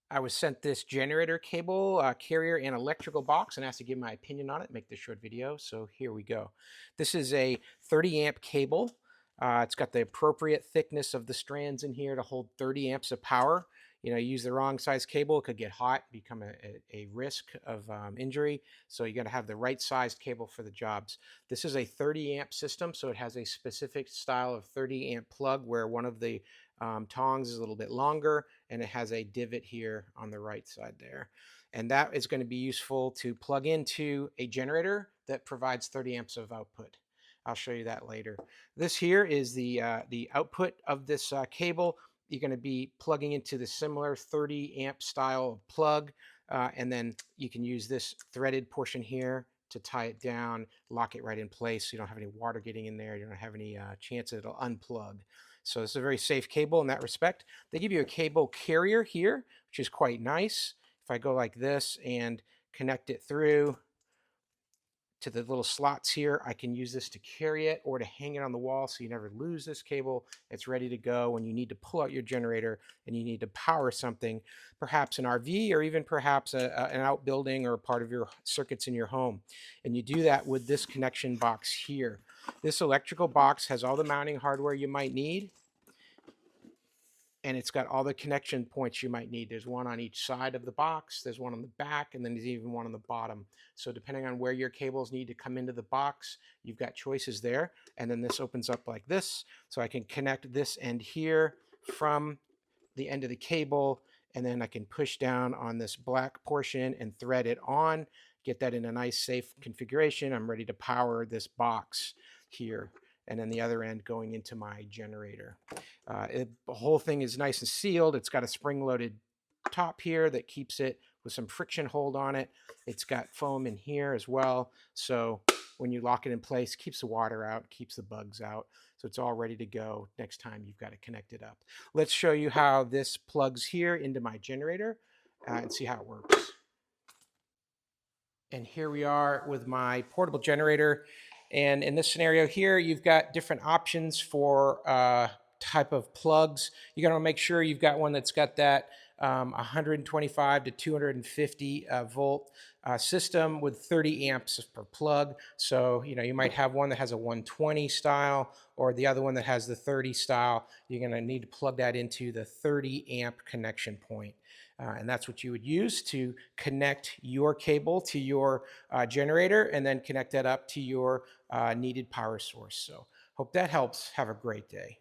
I was sent this generator cable, carrier, and electrical box and asked to give my opinion on it, make this short video. So here we go. This is a 30 amp cable. It's got the appropriate thickness of the strands in here to hold 30 amps of power. You know, you use the wrong size cable, it could get hot, become a risk of injury. So you got to have the right sized cable for the jobs. This is a 30 amp system, so it has a specific style of 30 amp plug where one of the tongs is a little bit longer, and it has a divot here on the right side there. And that is going to be useful to plug into a generator that provides 30 amps of output. I'll show you that later. This here is the output of this cable. You're going to be plugging into the similar 30 amp style plug, and then you can use this threaded portion here to tie it down, lock it right in place so you don't have any water getting in there. You don't have any chance that it'll unplug. So this is a very safe cable in that respect. They give you a cable carrier here, which is quite nice. If I go like this and connect it through to the little slots here, I can use this to carry it or to hang it on the wall so you never lose this cable. It's ready to go when you need to pull out your generator and you need to power something, perhaps an RV or even perhaps an outbuilding or part of your circuits in your home. And you do that with this connection box here. This electrical box has all the mounting hardware you might need, and it's got all the connection points you might need. There's one on each side of the box, there's one on the back, and then there's even one on the bottom. So depending on where your cables need to come into the box, you've got choices there. And then this opens up like this, so I can connect this end here from the end of the cable, and then I can push down on this black portion and thread it on, get that in a nice safe configuration. I'm ready to power this box here, and then the other end going into my generator. The whole thing is nice and sealed. It's got a spring-loaded top here that keeps it with some friction hold on it. It's got foam in here as well, so when you lock it in place, keeps the water out, keeps the bugs out. So it's all ready to go next time you've got to connect it up. Let's show you how this plugs here into my generator and see how it works. And here we are with my portable generator. And in this scenario here, you've got different options for type of plugs. You got to make sure you've got one that's got that 125 to 250 volt system with 30 amps per plug. So, you know, you might have one that has a 120 style or the other one that has the 30 style. You're going to need to plug that into the 30 amp connection point. And that's what you would use to connect your cable to your generator and then connect that up to your needed power source. So hope that helps. Have a great day.